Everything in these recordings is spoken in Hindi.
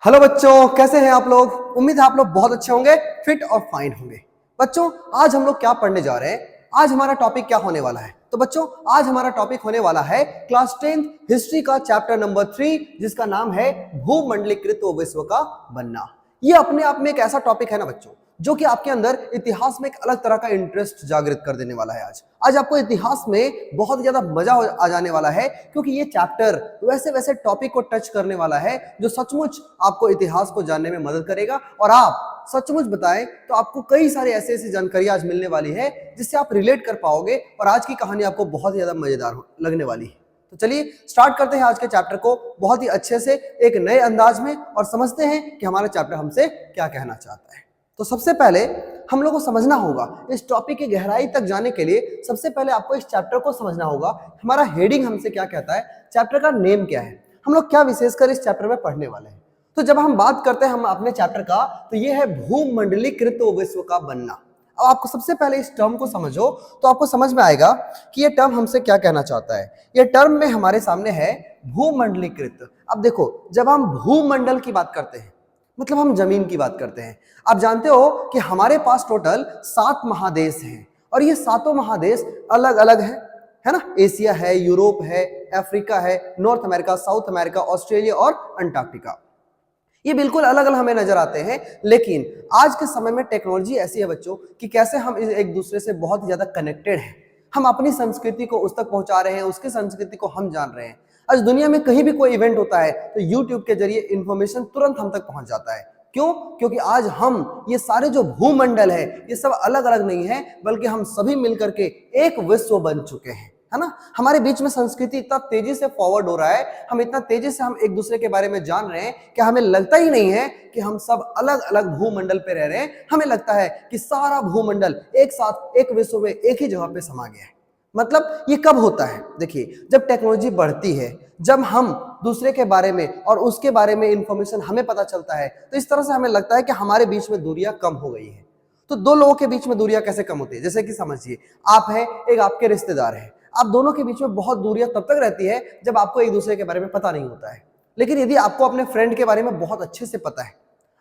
हेलो बच्चों, कैसे हैं आप लोग। उम्मीद है आप लोग बहुत अच्छे होंगे, फिट और फाइन होंगे। बच्चों, आज हम लोग क्या पढ़ने जा रहे हैं। आज हमारा टॉपिक क्या होने वाला है। तो बच्चों, आज हमारा टॉपिक होने वाला है क्लास 10th हिस्ट्री का चैप्टर नंबर 3, जिसका नाम है भूमंडलीकृत विश्व का बनना। ये अपने आप में एक ऐसा टॉपिक है ना बच्चों, जो कि आपके अंदर इतिहास में एक अलग तरह का इंटरेस्ट जागृत कर देने वाला है। आज आपको इतिहास में बहुत ज्यादा मजा आ जाने वाला है, क्योंकि ये चैप्टर वैसे वैसे टॉपिक को टच करने वाला है जो सचमुच आपको इतिहास को जानने में मदद करेगा। और आप सचमुच बताएं तो आपको कई सारी ऐसी ऐसी जानकारी आज मिलने वाली है जिससे आप रिलेट कर पाओगे, और आज की कहानी आपको बहुत ज्यादा मजेदार लगने वाली है। तो चलिए स्टार्ट करते हैं आज के चैप्टर को बहुत ही अच्छे से, एक नए अंदाज में, और समझते हैं कि हमारा चैप्टर हमसे क्या कहना चाहता है। तो सबसे पहले हम लोग को समझना होगा, इस टॉपिक की गहराई तक जाने के लिए सबसे पहले आपको इस चैप्टर को समझना होगा। हमारा हेडिंग हमसे क्या कहता है, चैप्टर का नेम क्या है, हम लोग क्या विशेषकर इस चैप्टर में पढ़ने वाले हैं। तो जब हम बात करते हैं हम अपने चैप्टर का, तो ये है भूमंडलीकृत विश्व का बनना। अब आपको सबसे पहले इस टर्म को समझो तो आपको समझ में आएगा कि ये टर्म हमसे क्या कहना चाहता है। ये टर्म में हमारे सामने है भूमंडलीकृत। अब देखो, जब हम भूमंडल की बात करते हैं मतलब हम जमीन की बात करते हैं। आप जानते हो कि हमारे पास टोटल 7 महादेश हैं, और ये सातों महादेश अलग अलग हैं, है ना। एशिया है, यूरोप है, अफ्रीका है, north America, south America, Australia और अंटार्कटिका। ये बिल्कुल अलग अलग हमें नजर आते हैं, लेकिन आज के समय में टेक्नोलॉजी ऐसी है बच्चों कि कैसे हम एक दूसरे से बहुत ज्यादा कनेक्टेड हैं। हम अपनी संस्कृति को उस तक पहुंचा रहे हैं, उसकी संस्कृति को हम जान रहे हैं। आज दुनिया में कहीं भी कोई इवेंट होता है तो यूट्यूब के जरिए इंफॉर्मेशन तुरंत हम तक पहुंच जाता है। क्यों? क्योंकि आज हम ये सारे जो भूमंडल है ये सब अलग अलग नहीं है, बल्कि हम सभी मिलकर के एक विश्व बन चुके हैं, है ना। हमारे बीच में संस्कृति इतना तेजी से फॉरवर्ड हो रहा है, हम इतना तेजी से हम एक दूसरे के बारे में जान रहे हैं कि हमें लगता ही नहीं है कि हम सब अलग अलग भूमंडल पे रह रहे हैं। हमें लगता है कि सारा भूमंडल एक साथ एक विश्व में एक ही जगह पे समा गया है। मतलब ये कब होता है, देखिए, जब टेक्नोलॉजी बढ़ती है, जब हम दूसरे के बारे में और उसके बारे में इंफॉर्मेशन हमें पता चलता है, तो इस तरह से हमें लगता है कि हमारे बीच में दूरियां कम हो गई है। तो दो लोगों के बीच में दूरियां कैसे कम होती है, जैसे कि समझिए, आप हैं, एक आपके रिश्तेदार है, आप दोनों के बीच में बहुत दूरियां तब तक रहती है जब आपको एक दूसरे के बारे में पता नहीं होता है। लेकिन यदि आपको अपने फ्रेंड के बारे में बहुत अच्छे से पता है,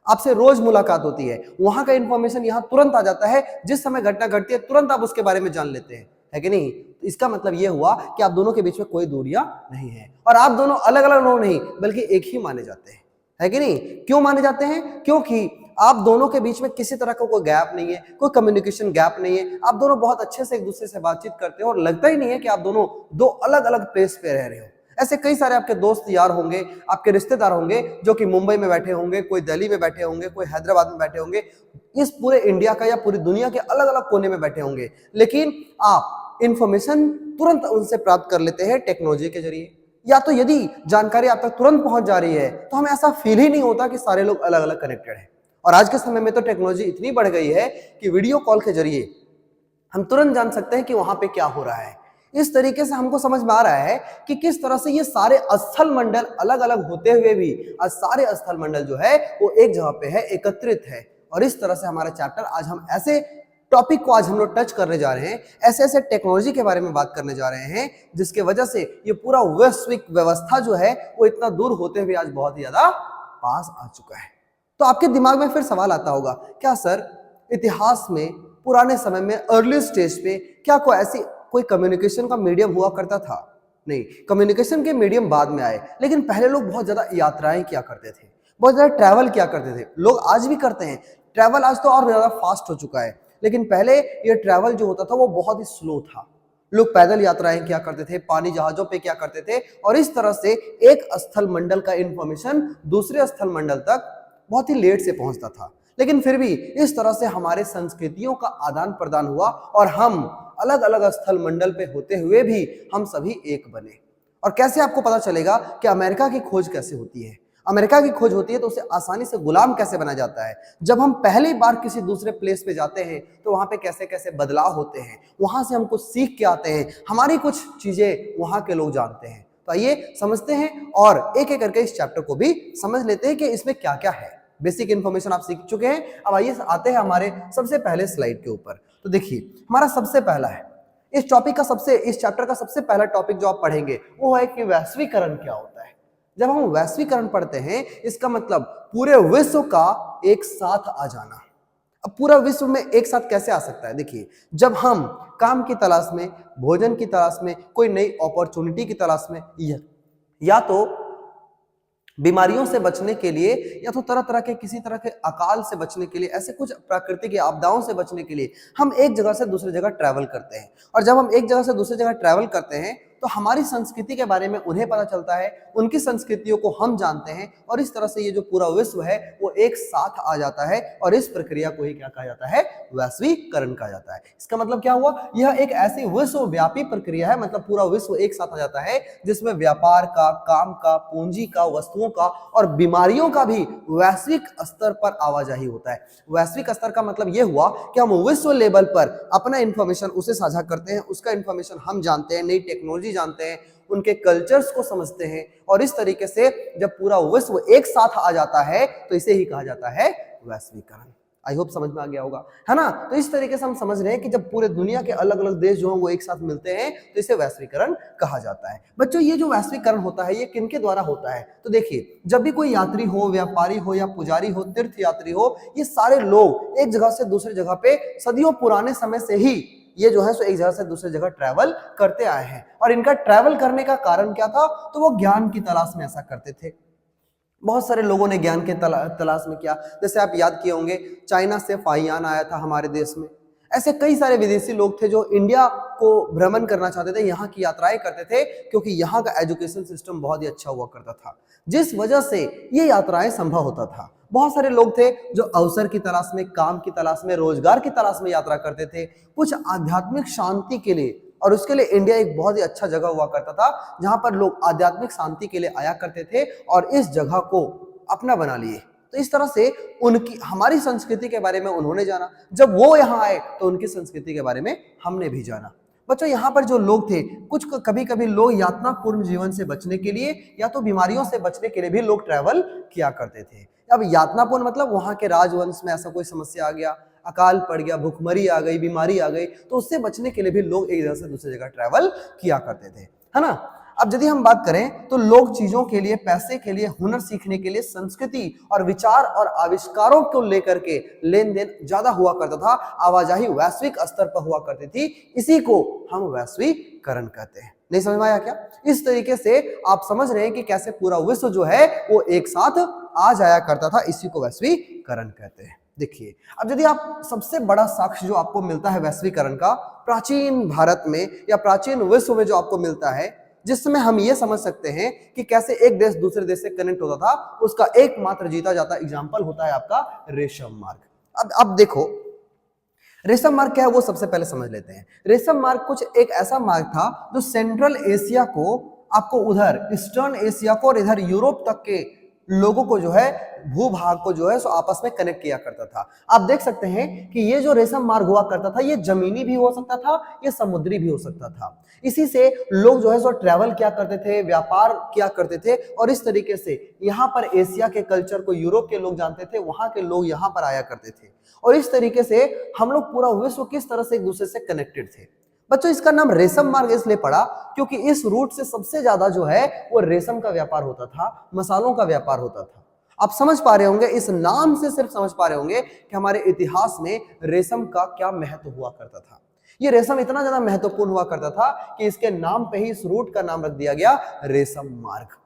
आपसे रोज मुलाकात होती है, वहां का इंफॉर्मेशन यहाँ तुरंत आ जाता है, जिस समय घटना घटती है तुरंत आप उसके बारे में जान लेते हैं, है कि नहीं। तो इसका मतलब यह हुआ कि आप दोनों के बीच में कोई दूरियां नहीं है, और आप दोनों अलग अलग लोग नहीं बल्कि एक ही माने जाते हैं, है कि नहीं। क्यों माने जाते हैं? क्योंकि आप दोनों के बीच में किसी तरह का कोई गैप नहीं है, कोई कम्युनिकेशन गैप नहीं है। आप दोनों बहुत अच्छे से एक दूसरे से बातचीत करते हो, और लगता ही नहीं है कि आप दोनों दो अलग अलग प्लेस पे रह रहे हो। ऐसे कई सारे आपके दोस्त यार होंगे, आपके रिश्तेदार होंगे, जो कि मुंबई में बैठे होंगे, कोई दिल्ली में बैठे होंगे, कोई हैदराबाद में बैठे होंगे, इस पूरे इंडिया का या पूरी दुनिया के अलग अलग कोने में बैठे होंगे, लेकिन आप इंफॉर्मेशन तुरंत उनसे प्राप्त कर लेते हैं टेक्नोलॉजी के जरिए। या तो यदि जानकारी आप तक तुरंत पहुंच जा रही है तो हमें ऐसा फील ही नहीं होता कि सारे लोग अलग अलग कनेक्टेड हैं। और आज के समय में तो टेक्नोलॉजी इतनी बढ़ गई है कि वीडियो कॉल के जरिए हम तुरंत जान सकते हैं कि वहां पे क्या हो रहा है। इस तरीके से हमको समझ में आ रहा है कि किस तरह से ये सारे स्थल मंडल अलग अलग होते हुए भी आज सारे स्थल मंडल जो है वो एक जगह पे है, एकत्रित है। और इस तरह से हमारा चैप्टर आज हम ऐसे टॉपिक को आज हम लोग टच करने जा रहे हैं, ऐसे ऐसे टेक्नोलॉजी के बारे में बात करने जा रहे हैं, जिसके वजह से ये पूरा वैश्विक व्यवस्था जो है वो इतना दूर होते हुए आज बहुत ही ज्यादा पास आ चुका है। तो आपके दिमाग में फिर सवाल आता होगा, क्या सर इतिहास में पुराने समय में अर्ली स्टेज पे क्या कोई कम्युनिकेशन का मीडियम हुआ करता था? नहीं, कम्युनिकेशन के मीडियम बाद में आए, लेकिन पहले लोग बहुत ज्यादा यात्राएं किया करते थे, बहुत ज्यादा ट्रैवल किया करते थे। लोग आज भी करते हैं ट्रैवल, आज तो और ज्यादा फास्ट हो चुका है, लेकिन पहले ये ट्रैवल जो होता था वो बहुत ही स्लो था। लोग पैदल यात्राएं किया करते थे, पानी जहाजों पे किया करते थे, और इस तरह से एक स्थल मंडल का इंफॉर्मेशन दूसरे स्थल मंडल तक बहुत ही लेट से पहुंचता था। लेकिन फिर भी इस तरह से हमारे संस्कृतियों का आदान प्रदान हुआ, और हम अलग अलग स्थल मंडल पे होते हुए भी हम सभी एक बने। और कैसे आपको पता चलेगा कि अमेरिका की खोज कैसे होती है? अमेरिका की खोज होती है तो उसे आसानी से गुलाम कैसे बना जाता है। जब हम पहली बार किसी दूसरे प्लेस पे जाते हैं तो वहां पे कैसे कैसे बदलाव होते हैं, वहां से हम कुछ सीख के आते हैं, हमारी कुछ चीजें वहां के लोग जानते हैं। तो आइए समझते हैं और एक एक करके इस चैप्टर को भी समझ लेते हैं कि इसमें क्या क्या है। बेसिक इन्फॉर्मेशन आप सीख चुके हैं। अब आइए आते हैं हमारे सबसे पहले स्लाइड के ऊपर। तो देखिए, हमारा सबसे पहला है इस चैप्टर का सबसे पहला टॉपिक जो आप पढ़ेंगे वो है कि वैश्वीकरण क्या होता है। जब हम वैश्वीकरण पढ़ते हैं इसका मतलब पूरे विश्व का एक साथ आ जाना। अब पूरा विश्व में एक साथ कैसे आ सकता है? देखिए, जब हम काम की तलाश में, भोजन की तलाश में, कोई नई अपॉर्चुनिटी की तलाश में, या तो बीमारियों से बचने के लिए, या तो तरह तरह के किसी तरह के अकाल से बचने के लिए, ऐसे कुछ प्राकृतिक आपदाओं से बचने के लिए हम एक जगह से दूसरी जगह ट्रैवल करते हैं। और जब हम एक जगह से दूसरी जगह ट्रैवल करते हैं तो हमारी संस्कृति के बारे में उन्हें पता चलता है, उनकी संस्कृतियों को हम जानते हैं, और इस तरह से ये जो पूरा विश्व है वो एक साथ आ जाता है, और इस प्रक्रिया को ही क्या कहा जाता है? वैश्वीकरण कहा जाता है। इसका मतलब क्या हुआ? यह एक ऐसी विश्वव्यापी प्रक्रिया है, मतलब पूरा विश्व एक साथ आ जाता है जिसमें व्यापार का, काम का, पूंजी का, वस्तुओं का और बीमारियों का भी वैश्विक स्तर पर आवाजाही होता है। वैश्विक स्तर का मतलब यह हुआ कि हम विश्व लेवल पर अपना इंफॉर्मेशन उसे साझा करते हैं, उसका इंफॉर्मेशन हम जानते हैं, नई टेक्नोलॉजी जानते हैं, उनके कल्चर्स को समझते हैं, और इस तरीके से जब पूरा विश्व एक साथ आ जाता है तो इसे ही कहा जाता है वैश्वीकरण। आई होप समझ में आ गया होगा, है ना? तो इस तरीके से हम समझ रहे हैं कि जब पूरे दुनिया के अलग अलग देश जो हैं वो एक साथ मिलते हैं तो इसे वैश्वीकरण कहा जाता है। बच्चों, ये जो वैश्वीकरण होता है ये किनके द्वारा होता है? तो देखिए, जब भी कोई यात्री हो, व्यापारी हो या पुजारी हो, तीर्थ यात्री हो, ये सारे लोग एक जगह से दूसरी जगह पे सदियों पुराने समय से ही ये जो है सो एक जगह से दूसरी जगह ट्रैवल करते आए हैं। और इनका ट्रैवल करने का कारण क्या था? तो वो ज्ञान की तलाश में ऐसा करते थे। बहुत सारे लोगों ने ज्ञान के तलाश में किया। जैसे आप याद किए होंगे, चाइना से फाहियान आया था हमारे देश में। ऐसे कई सारे विदेशी लोग थे जो इंडिया को भ्रमण करना चाहते थे, यहाँ की यात्राएं करते थे, क्योंकि यहाँ का एजुकेशन सिस्टम बहुत ही अच्छा हुआ करता था, जिस वजह से ये यात्राएं संभव होता था। बहुत सारे लोग थे जो अवसर की तलाश में, काम की तलाश में, रोजगार की तलाश में यात्रा करते थे, कुछ आध्यात्मिक शांति के लिए, और उसके लिए इंडिया एक बहुत ही अच्छा जगह हुआ करता था जहां पर लोग आध्यात्मिक शांति के लिए आया करते थे और इस जगह को अपना बना लिए। तो इस तरह से उनकी, हमारी संस्कृति के बारे में उन्होंने जाना, जब वो यहाँ आए तो उनकी संस्कृति के बारे में हमने भी जाना। बच्चों, यहाँ पर जो लोग थे, कुछ कभी कभी लोग यातनापूर्ण जीवन से बचने के लिए या तो बीमारियों से बचने के लिए भी लोग ट्रैवल किया करते थे। अब यातनापूर्ण मतलब वहां के राजवंश में ऐसा कोई समस्या आ गया, अकाल पड़ गया, भूखमरी आ गई, बीमारी आ गई, तो उससे बचने के लिए भी लोग एक जगह से दूसरी जगह ट्रैवल किया करते थे, है ना? अब यदि हम बात करें तो लोग चीजों के लिए, पैसे के लिए, हुनर सीखने के लिए, संस्कृति और विचार और आविष्कारों को लेकर के लेन देन ज्यादा हुआ करता था, आवाजाही वैश्विक स्तर पर हुआ करती थी। इसी को हम वैश्वीकरण कहते हैं। नहीं समझ में आया क्या? इस तरीके से आप समझ रहे हैं कि कैसे पूरा विश्व जो है वो एक साथ आ जाया करता था, इसी को वैश्वीकरण कहते हैं। देखिए, अब यदि आप सबसे बड़ा साक्ष्य जो आपको मिलता है वैश्वीकरण का, प्राचीन भारत में या प्राचीन विश्व में जो आपको मिलता है, जिसमें हम ये समझ सकते हैं कि कैसे एक देश दूसरे देश से कनेक्ट होता था, उसका एकमात्र जीता जाता एग्जाम्पल होता है आपका रेशम मार्ग। अब देखो, रेशम मार्ग क्या है वो सबसे पहले समझ लेते हैं। रेशम मार्ग कुछ एक ऐसा मार्ग था जो सेंट्रल एशिया को, आपको उधर ईस्टर्न एशिया को और इधर यूरोप तक के लोगों को जो है, भूभाग को जो है सो आपस में कनेक्ट किया करता था। आप देख सकते हैं कि ये जो रेशम मार्ग हुआ करता था, ये जमीनी भी हो सकता था, ये समुद्री भी हो सकता था। इसी से लोग जो है सो ट्रैवल किया करते थे, व्यापार किया करते थे, और इस तरीके से यहाँ पर एशिया के कल्चर को यूरोप के लोग जानते थे, वहां के लोग यहाँ पर आया करते थे, और इस तरीके से हम लोग पूरा विश्व किस तरह से एक दूसरे से कनेक्टेड थे। बच्चों, इसका नाम रेशम मार्ग इसलिए पड़ा क्योंकि इस रूट से सबसे ज्यादा जो है वो रेशम का व्यापार होता था, मसालों का व्यापार होता था। आप समझ पा रहे होंगे, इस नाम से सिर्फ समझ पा रहे होंगे कि हमारे इतिहास में रेशम का क्या महत्व हुआ करता था। ये रेशम इतना ज्यादा महत्वपूर्ण हुआ करता था कि इसके नाम पे ही इस रूट का नाम रख दिया गया रेशम मार्ग,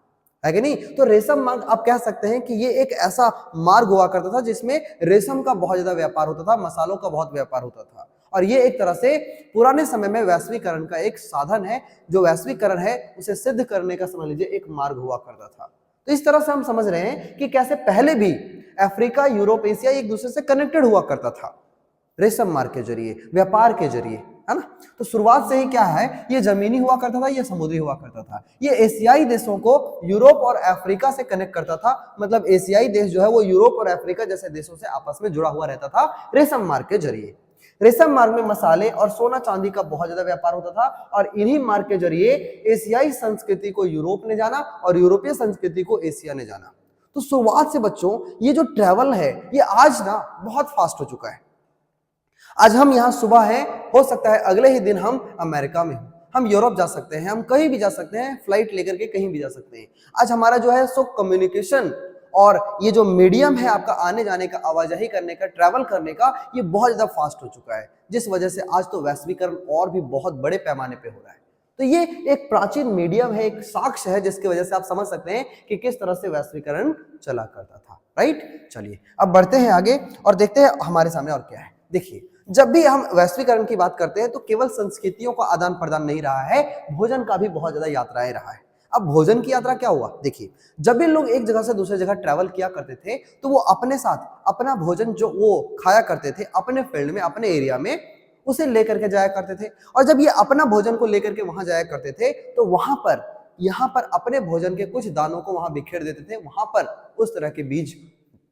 है कि नहीं? तो रेशम मार्ग आप कह सकते हैं कि ये एक ऐसा मार्ग हुआ करता था जिसमें रेशम का बहुत ज्यादा व्यापार होता था, मसालों का बहुत व्यापार होता था, और ये एक तरह से पुराने समय में वैश्वीकरण का एक साधन है। जो वैश्वीकरण है उसे सिद्ध करने का, समझ लीजिए, एक मार्ग हुआ करता था। तो इस तरह से हम समझ रहे हैं कि कैसे पहले भी अफ्रीका, यूरोप, एशिया एक दूसरे से कनेक्टेड हुआ करता था रेशम मार्ग के जरिए, व्यापार के जरिए, है ना? तो शुरुआत से ही क्या है, ये जमीनी हुआ करता था, ये समुद्री हुआ करता था। ये एशियाई देशों को यूरोप और अफ्रीका से कनेक्ट करता था, मतलब एशियाई देश जो है वो यूरोप और अफ्रीका जैसे देशों से आपस में जुड़ा हुआ रहता था रेशम मार्ग के जरिए। रेशम मार्ग में मसाले और सोना चांदी का बहुत ज्यादा व्यापार होता था, और इन्हीं मार्ग के जरिए एशियाई संस्कृति को यूरोप ने जाना और यूरोपीय संस्कृति को एशिया ने जाना। तो शुरुआत से बच्चों ये जो ट्रैवल है ये आज ना बहुत फास्ट हो चुका है। आज हम यहाँ सुबह हैं, हो सकता है अगले ही दिन हम अमेरिका में हो, हम यूरोप जा सकते हैं, हम कहीं भी जा सकते हैं, फ्लाइट लेकर के कहीं भी जा सकते हैं। आज हमारा जो है सो कम्युनिकेशन और ये जो मीडियम है आपका आने जाने का, आवाजाही करने का, ट्रैवल करने का, ये बहुत ज्यादा फास्ट हो चुका है, जिस वजह से आज तो वैश्वीकरण और भी बहुत बड़े पैमाने पे हो रहा है। तो ये एक प्राचीन मीडियम है, एक साक्ष्य है, जिसकी वजह से आप समझ सकते हैं कि किस तरह से वैश्वीकरण चला करता था। राइट, चलिए अब बढ़ते हैं आगे और देखते हैं हमारे सामने और क्या है। देखिए, जब भी हम वैश्वीकरण की बात करते हैं तो केवल संस्कृतियों का आदान प्रदान नहीं रहा है, भोजन का भी बहुत ज्यादा यात्राएं रहा है। अब भोजन की यात्रा क्या हुआ, देखिए, जब भी लोग एक जगह से दूसरी जगह ट्रैवल किया करते थे तो वो अपने साथ अपना भोजन जो वो खाया करते थे अपने फील्ड में, अपने एरिया में, उसे लेकर के जाया करते थे। और जब ये अपना भोजन को लेकर के वहां जाया करते थे तो वहां पर यहाँ पर अपने भोजन के कुछ दानों को वहां बिखेर देते थे, वहां पर उस तरह के बीज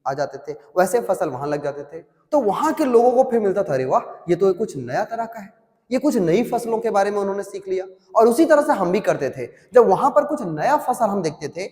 आ जाते थे, वैसे फसल वहां लग जाते थे। तो वहां के लोगों को फिर मिलता था, अरे वाह, ये तो कुछ नया तरह का है, ये कुछ नई फसलों के बारे में उन्होंने सीख लिया। और उसी तरह से हम भी करते थे, जब वहां पर कुछ नया फसल हम देखते थे,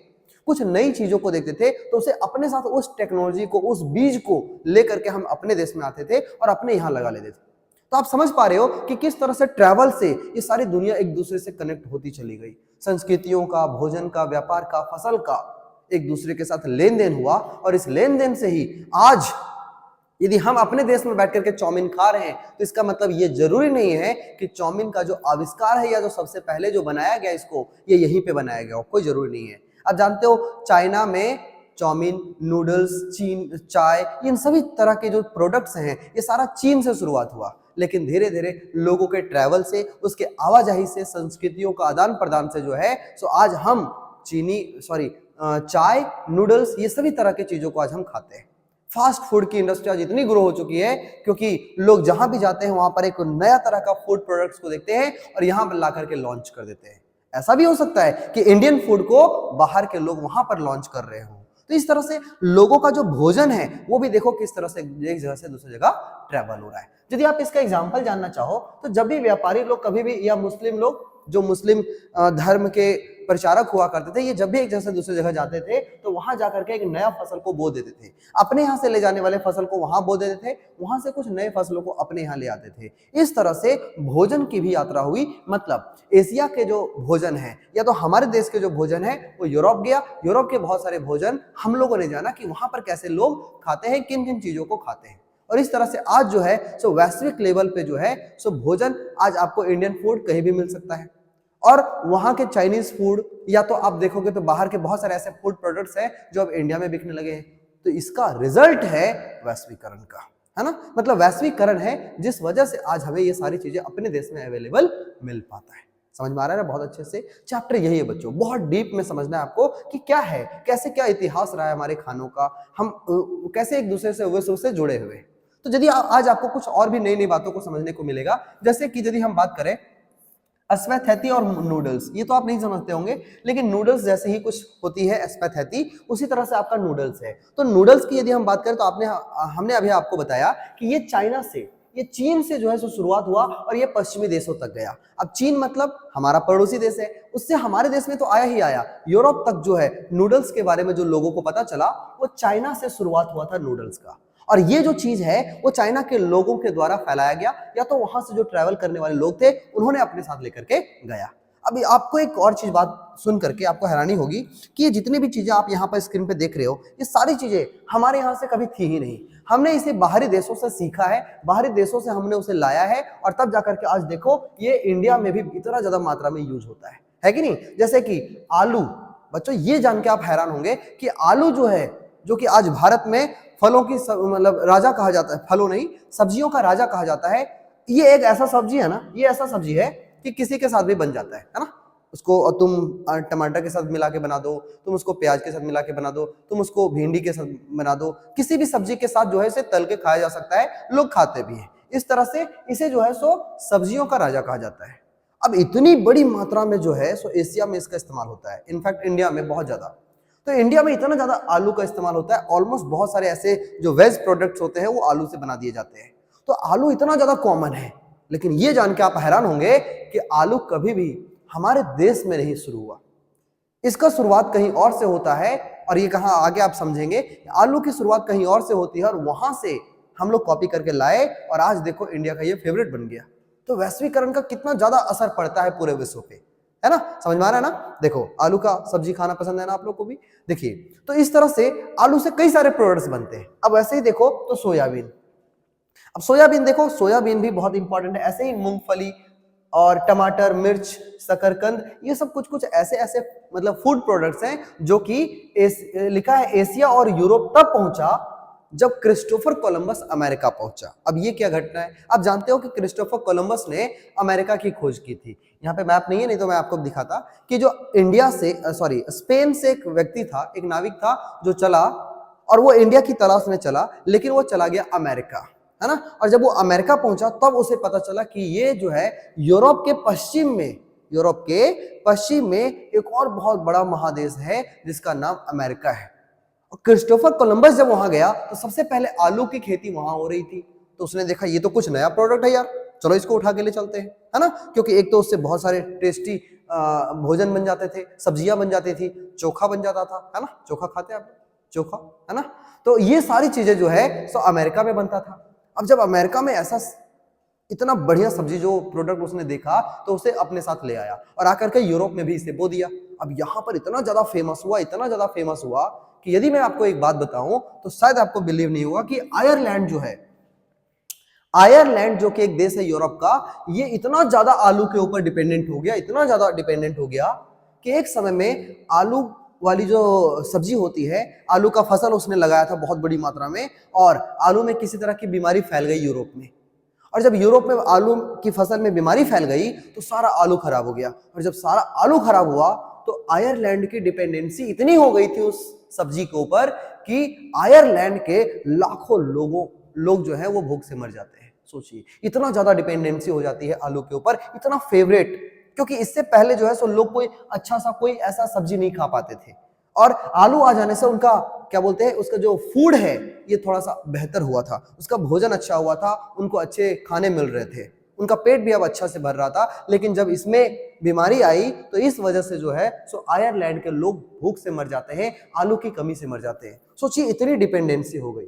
कुछ नई चीजों को देखते थे, तो उसे अपने साथ उस टेक्नोलॉजी को, उस बीज को लेकर के हम अपने देश में आते थे और अपने यहाँ लगा लेते थे। तो आप समझ पा रहे हो कि किस तरह से ट्रैवल से ये सारी दुनिया एक दूसरे से कनेक्ट होती चली गई। संस्कृतियों का, भोजन का, व्यापार का, फसल का एक दूसरे के साथ लेन देन हुआ। और इस लेन देन से ही आज यदि हम अपने देश में बैठ करके चाउमीन खा रहे हैं तो इसका मतलब ये जरूरी नहीं है कि चाउमीन का जो आविष्कार है या जो सबसे पहले जो बनाया गया इसको, ये यहीं पे बनाया गया हो, कोई जरूरी नहीं है। आप जानते हो चाइना में चाउमीन, नूडल्स, चीन, चाय, इन सभी तरह के जो प्रोडक्ट्स हैं ये सारा चीन से शुरुआत हुआ, लेकिन धीरे धीरे लोगों के ट्रैवल से, उसके आवाजाही से, संस्कृतियों का आदान प्रदान से जो है सो आज हम चाय, नूडल्स, ये सभी तरह की चीजों को आज हम खाते हैं। फास्ट फूड की इंडस्ट्री आज इतनी ग्रो हो चुकी है क्योंकि लोग जहां भी जाते हैं वहां पर एक नया तरह का फूड प्रोडक्ट्स को देखते हैं और यहां पर ला करके लॉन्च कर देते हैं। ऐसा भी हो सकता है कि इंडियन फूड को बाहर के लोग वहां पर लॉन्च कर रहे हो। तो इस तरह से लोगों का जो भोजन है वो भी देखो किस तरह से एक जगह से दूसरी जगह ट्रैवल हो रहा है। यदि आप इसका एग्जांपल जानना चाहो तो जब भी व्यापारी लोग कभी भी, या मुस्लिम लोग जो मुस्लिम धर्म के प्रचारक हुआ करते थे, ये जब भी एक जगह से दूसरी जगह जाते थे तो वहां जाकर के एक नया फसल को बो देते थे, अपने यहाँ से ले जाने वाले फसल को वहां बो देते थे, वहां से कुछ नए फसलों को अपने यहाँ ले आते थे। इस तरह से भोजन की भी यात्रा हुई। मतलब एशिया के जो भोजन है या तो हमारे देश के जो भोजन है वो यूरोप गया, यूरोप के बहुत सारे भोजन हम लोगों ने जाना कि वहां पर कैसे लोग खाते हैं, किन किन चीजों को खाते हैं। और इस तरह से आज जो है सो वैश्विक लेवल पे जो है सो भोजन आज आपको इंडियन फूड कहीं भी मिल सकता है। और वहां के चाइनीज फूड, या तो आप देखोगे तो बाहर के बहुत सारे ऐसे फूड प्रोडक्ट्स हैं जो अब इंडिया में बिकने लगे हैं। तो इसका रिजल्ट है वैश्वीकरण का, है ना। मतलब वैश्वीकरण है जिस वजह से आज हमें ये सारी चीजें अपने देश में अवेलेबल मिल पाता है। समझ में आ रहा है ना बहुत अच्छे से। चैप्टर यही है बच्चों, बहुत डीप में समझना है आपको कि क्या है, कैसे क्या इतिहास रहा है हमारे खानों का, हम कैसे एक दूसरे से जुड़े हुए। तो यदि आज आपको कुछ और भी नई नई बातों को समझने को मिलेगा, जैसे कि यदि हम बात करें अस्वैथैती और नूडल्स, ये तो आप नहीं समझते होंगे, लेकिन नूडल्स जैसे ही कुछ होती है अस्वैथैती, उसी तरह से आपका नूडल्स है। तो नूडल्स की यदि हम बात करें तो हमने अभी आपको बताया कि ये चाइना से, ये चीन से जो है सो शुरुआत हुआ और ये पश्चिमी देशों तक गया। अब चीन मतलब हमारा पड़ोसी देश है, उससे हमारे देश में तो आया ही आया। यूरोप तक जो है नूडल्स के बारे में जो लोगों को पता चला वो चाइना से शुरुआत हुआ था नूडल्स का। और ये जो चीज है वो चाइना के लोगों के द्वारा फैलाया गया, या तो वहां से जो ट्रैवल करने वाले लोग थे उन्होंने अपने साथ लेकर के गया। अभी आपको एक और चीज बात सुन करके आपको हैरानी होगी कि ये जितनी भी चीजें आप यहाँ पर स्क्रीन पे देख रहे हो, ये सारी चीजें हमारे यहाँ से कभी थी ही नहीं। हमने इसे बाहरी देशों से सीखा है, बाहरी देशों से हमने उसे लाया है, और तब जाकर के आज देखो ये इंडिया में भी इतना ज्यादा मात्रा में यूज होता है कि नहीं। जैसे कि आलू, बच्चों ये जान के आप हैरान होंगे कि आलू जो है, जो कि आज भारत में फलों की मतलब राजा कहा जाता है, फलों नहीं सब्जियों का राजा कहा जाता है। ये एक ऐसा सब्जी है ना, ये ऐसा सब्जी है कि किसी के साथ भी बन जाता है ना। उसको तुम टमाटर के साथ मिला के बना दो, तुम उसको प्याज के साथ मिला के बना दो, तुम उसको भिंडी के साथ बना दो, किसी भी सब्जी के साथ जो है इसे तल के खाया जा सकता है, लोग खाते भी हैं। इस तरह से इसे जो है सो सब्जियों का राजा कहा जाता है। अब इतनी बड़ी मात्रा में जो है सो एशिया में इसका इस्तेमाल होता है, इनफैक्ट इंडिया में बहुत ज्यादा। तो इंडिया में इतना ज्यादा आलू का इस्तेमाल होता है, ऑलमोस्ट बहुत सारे ऐसे जो वेज प्रोडक्ट्स होते हैं वो आलू से बना दिए जाते हैं। तो आलू इतना ज्यादा कॉमन है, लेकिन ये जान के आप हैरान होंगे कि आलू कभी भी हमारे देश में नहीं शुरू हुआ, इसका शुरुआत कहीं और से होता है। और ये कहाँ आगे आप समझेंगे, आलू की शुरुआत कहीं और से होती है और वहां से हम लोग कॉपी करके लाए और आज देखो इंडिया का ये फेवरेट बन गया। तो वैश्वीकरण का कितना ज्यादा असर पड़ता है पूरे विश्व पे, है ना। समझ में आ रहा है ना। देखो आलू का सब्जी खाना पसंद है ना आप लोग को भी। देखिए तो इस तरह से आलू से कई सारे प्रोडक्ट्स बनते हैं। अब ऐसे ही देखो तो सोयाबीन, अब सोयाबीन देखो, सोयाबीन भी बहुत इंपॉर्टेंट है। ऐसे ही मूंगफली और टमाटर, मिर्च, शकरकंद, ये सब कुछ कुछ ऐसे ऐसे मतलब फूड प्रोडक्ट्स हैं जो कि लिखा है एशिया और यूरोप तब पहुंचा जब क्रिस्टोफर कोलंबस अमेरिका पहुंचा। अब ये क्या घटना है, आप जानते हो कि क्रिस्टोफर कोलंबस ने अमेरिका की खोज की थी। यहाँ पे मैप नहीं है, नहीं तो मैं आपको दिखाता कि जो इंडिया से सॉरी स्पेन से एक व्यक्ति था, एक नाविक था जो चला और वो इंडिया की तलाश में चला, लेकिन वो चला गया अमेरिका, है ना। और जब वो अमेरिका पहुंचा तब उसे पता चला कि ये जो है यूरोप के पश्चिम में, यूरोप के पश्चिम में एक और बहुत बड़ा महादेश है जिसका नाम अमेरिका है। और क्रिस्टोफर कोलंबस जब वहां गया तो सबसे पहले आलू की खेती वहां हो रही थी, तो उसने देखा ये तो कुछ नया प्रोडक्ट है यार, चलो इसको उठा के ले चलते हैं, है ना। क्योंकि एक तो उससे बहुत सारे टेस्टी भोजन बन जाते थे, सब्जियां बन जाती थी, चोखा बन जाता था, है ना। चोखा खाते हैं आप, चोखा, है ना। तो ये सारी चीजें जो है सो अमेरिका में बनता था। अब जब अमेरिका में ऐसा इतना बढ़िया सब्जी जो प्रोडक्ट उसने देखा तो उसे अपने साथ ले आया और आकर के यूरोप में भी इसे बो दिया। अब यहाँ पर इतना ज्यादा फेमस हुआ, इतना ज्यादा फेमस हुआ कि यदि मैं आपको एक बात बताऊं तो शायद आपको बिलीव नहीं होगा कि आयरलैंड जो है, आयरलैंड जो कि एक देश है यूरोप का, ये इतना ज्यादा आलू के ऊपर डिपेंडेंट हो गया, इतना ज्यादा डिपेंडेंट हो गया कि एक समय में आलू वाली जो सब्जी होती है, आलू का फसल उसने लगाया था बहुत बड़ी मात्रा में और आलू में किसी तरह की बीमारी फैल गई यूरोप में। और जब यूरोप में आलू की फसल में बीमारी फैल गई तो सारा आलू खराब हो गया। और जब सारा आलू खराब हुआ तो आयरलैंड की डिपेंडेंसी इतनी हो गई थी उस सब्जी के ऊपर कि आयरलैंड के लाखों लोग जो है वो भूख से मर जाते हैं। सोचिए इतना ज्यादा डिपेंडेंसी हो जाती है आलू के ऊपर, इतना फेवरेट, क्योंकि इससे पहले जो है सो लोग कोई अच्छा सा कोई ऐसा सब्जी नहीं खा पाते थे और आलू आ जाने से उनका क्या बोलते हैं, उसका जो फूड है ये थोड़ा सा बेहतर हुआ था, उसका भोजन अच्छा हुआ था, उनको अच्छे खाने मिल रहे थे, उनका पेट भी अब अच्छा से भर रहा था। लेकिन जब इसमें बीमारी आई तो इस वजह से जो है सो आयरलैंड के लोग भूख से मर जाते हैं, आलू की कमी से मर जाते हैं। सोचिए इतनी डिपेंडेंसी हो गई।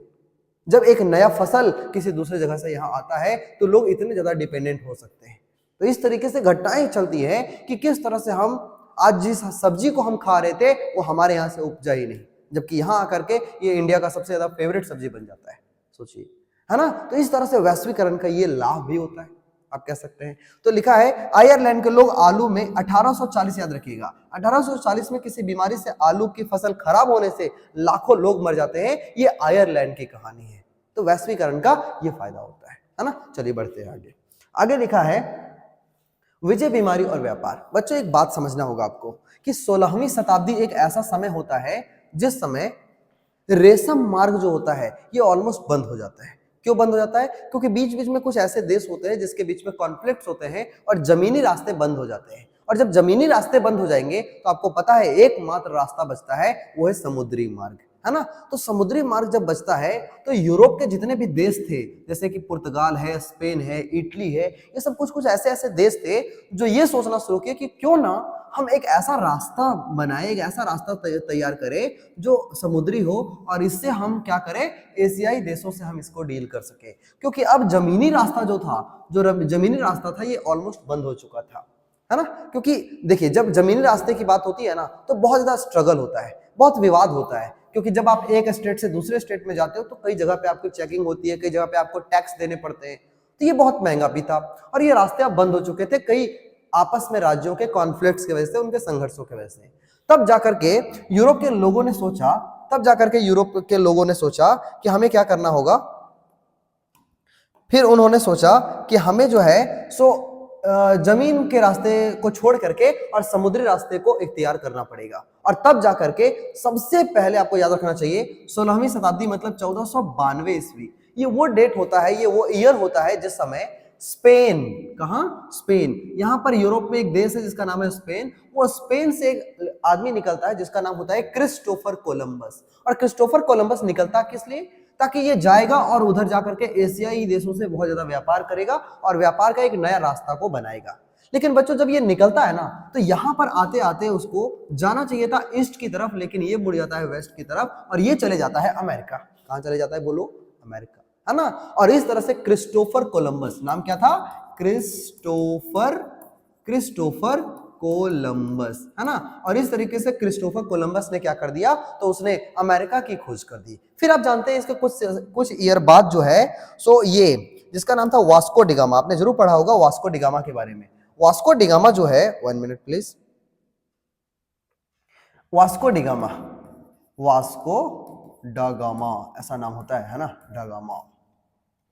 जब एक नया फसल किसी दूसरे जगह से यहाँ आता है तो लोग इतने ज्यादा डिपेंडेंट हो सकते हैं। तो इस तरीके से घटनाएं चलती है कि किस तरह से हम आज जिस सब्जी को हम खा रहे थे वो हमारे यहाँ से उपजा ही नहीं, जबकि यहाँ आकर के ये इंडिया का सबसे ज्यादा फेवरेट सब्जी बन जाता है। सोचिए, है ना। तो इस तरह से वैश्वीकरण का ये लाभ भी होता है, आप कह सकते हैं। तो लिखा है आयरलैंड के लोग आलू में 1840, याद रखिएगा 1840 में किसी बीमारी से आलू की फसल खराब होने से लाखों लोग मर जाते हैं। ये आयरलैंड की कहानी है। तो वैश्वीकरण का ये फायदा होता है ना। चलिए बढ़ते हैं आगे। आगे लिखा है विजय, बीमारी और व्यापार। बच्चों एक बात समझना होगा आपको कि 16वीं शताब्दी एक ऐसा समय होता है जिस समय रेशम मार्ग जो होता है ये ऑलमोस्ट बंद हो जाता है। क्यों बंद हो जाता है? क्योंकि बीच बीच में कुछ ऐसे देश होते हैं जिसके बीच में कॉन्फ्लिक्ट्स होते हैं और जमीनी रास्ते बंद हो जाते हैं। और जब जमीनी रास्ते बंद हो जाएंगे तो आपको पता है एकमात्र रास्ता बचता है, वो है समुद्री मार्ग, है ना। तो समुद्री मार्ग जब बचता है तो यूरोप के जितने भी देश थे, जैसे कि पुर्तगाल है, स्पेन है, इटली है, ये सब कुछ कुछ ऐसे ऐसे देश थे जो ये सोचना शुरू किए कि क्यों ना हम एक ऐसा रास्ता बनाए, एक ऐसा रास्ता तैयार करें जो समुद्री हो और इससे हम क्या करें, एशियाई देशों से हम इसको डील कर सके। क्योंकि अब जमीनी रास्ता जो था, जो जमीनी रास्ता था, ये ऑलमोस्ट बंद हो चुका था, है ना। क्योंकि देखिए जब जमीनी रास्ते की बात होती है ना तो बहुत ज्यादा स्ट्रगल होता है, बहुत विवाद होता है। क्योंकि जब आप एक स्टेट से दूसरे स्टेट में जाते हो तो कई जगह पे आपकी चेकिंग होती है, कई जगह पे आपको टैक्स देने पड़ते हैं, तो ये बहुत महंगा भी था। और ये रास्ते अब बंद हो चुके थे कई आपस में राज्यों के कॉन्फ्लिक्ट्स की वजह से, उनके संघर्षों की वजह से। तब जाकर के यूरोप के लोगों ने सोचा, कि हमें क्या करना होगा। फिर उन्होंने सोचा कि हमें जो है सो जमीन के रास्ते को छोड़ करके और समुद्री रास्ते को इख्तियार करना पड़ेगा। और तब जाकर के सबसे पहले आपको याद रखना चाहिए 16वीं शताब्दी मतलब 1492 ईस्वी, ये वो डेट होता है, ये वो ईयर होता है जिस समय स्पेन, कहां, स्पेन, यहां पर यूरोप में एक देश है जिसका नाम है स्पेन, वो स्पेन से एक आदमी निकलता है जिसका नाम होता है क्रिस्टोफर कोलंबस। और क्रिस्टोफर कोलंबस निकलता किस लिए? ताकि ये जाएगा और उधर जाकर के एशियाई देशों से बहुत ज्यादा व्यापार करेगा और व्यापार का एक नया रास्ता को बनाएगा। लेकिन बच्चों जब ये निकलता है ना तो यहां पर आते आते उसको जाना चाहिए था ईस्ट की तरफ, लेकिन ये मुड़ जाता है वेस्ट की तरफ और ये चले जाता है अमेरिका। कहां चले जाता है बोलो? अमेरिका, है ना। और इस तरह से क्रिस्टोफर कोलंबस, नाम क्या था? क्रिस्टोफर क्रिस्टोफर कोलंबस, है ना। और इस तरीके से क्रिस्टोफर कोलंबस ने क्या कर दिया, तो उसने अमेरिका की खोज कर दी। फिर आप जानते हैं इसके कुछ ईयर बाद जो है सो ये जिसका नाम था वास्को डिगामा, आपने जरूर पढ़ा होगा वास्को डिगामा के बारे में। वास्को डिगामा जो है, 1 minute please, Vasco da Gama, Vasco da Gama ऐसा नाम होता है ना, डागामा,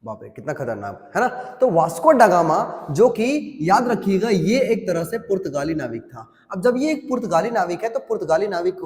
बाप रे कितना खतरनाक है ना। तो वास्को डागामा जो कि याद रखिएगा ये एक तरह से पुर्तगाली नाविक था। अब जब ये एक पुर्तगाली नाविक है तो पुर्तगाली नाविक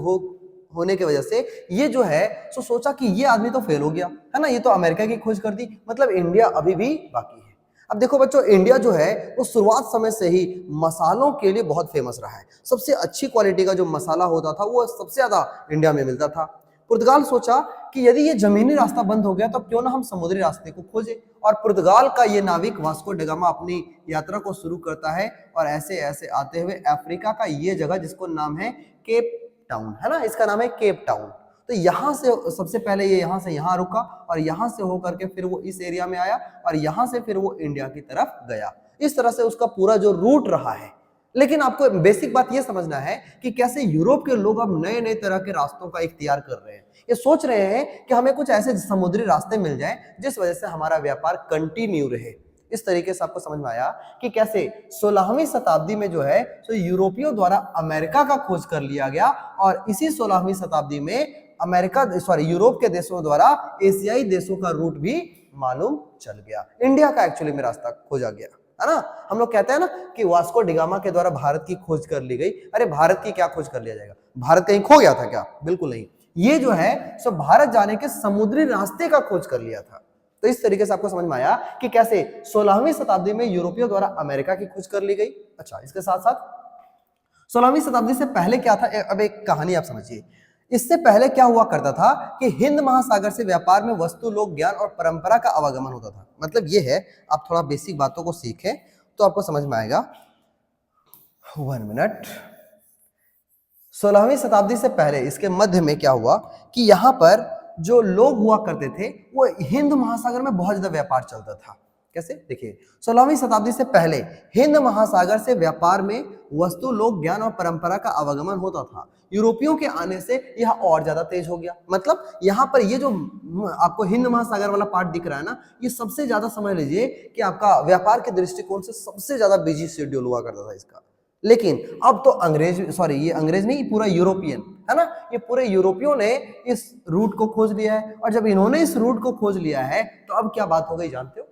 होने की वजह से ये जो है सो सोचा कि ये आदमी तो फेल हो गया है ना, ये तो अमेरिका की खोज कर दी, मतलब इंडिया अभी भी बाकी है। अब देखो बच्चों, इंडिया जो है वो शुरुआत समय से ही मसालों के लिए बहुत फेमस रहा है। सबसे अच्छी क्वालिटी का जो मसाला होता था वो सबसे ज्यादा इंडिया में मिलता था। पुर्तगाल सोचा कि यदि ये जमीनी रास्ता बंद हो गया तो क्यों ना हम समुद्री रास्ते को खोजें। और पुर्तगाल का ये नाविक वास्को डगामा अपनी यात्रा को शुरू करता है और ऐसे ऐसे आते हुए अफ्रीका का ये जगह जिसको नाम है केप टाउन, है ना, इसका नाम है केप टाउन। तो यहाँ से सबसे पहले ये यहाँ से यहाँ रुका और यहाँ से होकर के फिर वो इस एरिया में आया और यहाँ से फिर वो इंडिया की तरफ गया। इस तरह से उसका पूरा जो रूट रहा है। लेकिन आपको बेसिक बात यह समझना है कि कैसे यूरोप के लोग अब नए नए तरह के रास्तों का इख्तियार कर रहे हैं। ये सोच रहे हैं कि हमें कुछ ऐसे समुद्री रास्ते मिल जाएं जिस वजह से हमारा व्यापार कंटिन्यू रहे। इस तरीके से आपको समझ में आया कि कैसे 16वीं शताब्दी में जो है तो यूरोपियों द्वारा अमेरिका का खोज कर लिया गया और इसी 16वीं शताब्दी में यूरोप के देशों द्वारा एशियाई देशों का रूट भी मालूम चल गया। इंडिया का एक्चुअली में रास्ता खोजा गया, है ना। हम लोग कहते हैं ना कि वास्को डिगामा के द्वारा भारत की खोज कर ली गई। अरे भारत की क्या खोज कर लिया जाएगा, भारत कहीं खो गया था क्या? बिल्कुल नहीं। ये जो है सो भारत जाने के समुद्री रास्ते का खोज कर लिया था। तो इस तरीके से आपको समझ में आया कि कैसे 16वीं शताब्दी में यूरोपियों द्वारा अमेरिका की खोज कर ली गई। अच्छा, इसके साथ साथ 16वीं शताब्दी से पहले क्या था, अब एक कहानी आप समझिए। इससे पहले क्या हुआ करता था कि हिंद महासागर से व्यापार में वस्तु, लोक, ज्ञान और परंपरा का आवागमन होता था। मतलब ये है, आप थोड़ा बेसिक बातों को सीखें तो आपको समझ में आएगा। 1 मिनट। 16वीं शताब्दी से पहले इसके मध्य में क्या हुआ कि यहाँ पर जो लोग हुआ करते थे वो हिंद महासागर में बहुत ज्यादा व्यापार चलता था। कैसे, देखिए 16वीं शताब्दी से पहले हिंद महासागर से व्यापार में वस्तु, लोक, ज्ञान और परंपरा का आवागमन होता था। यूरोपियों के आने से यह और ज्यादा तेज हो गया। मतलब यहाँ पर ये जो आपको हिंद महासागर वाला पार्ट दिख रहा है ना, ये सबसे ज्यादा समझ लीजिए कि आपका व्यापार के दृष्टिकोण से सबसे ज्यादा बिजी शेड्यूल हुआ करता था इसका। लेकिन अब तो ये अंग्रेज नहीं, पूरा यूरोपियन, है ना, ये पूरे यूरोपियों ने इस रूट को खोज लिया है। और जब इन्होंने इस रूट को खोज लिया है तो अब क्या बात हो गई जानते हो?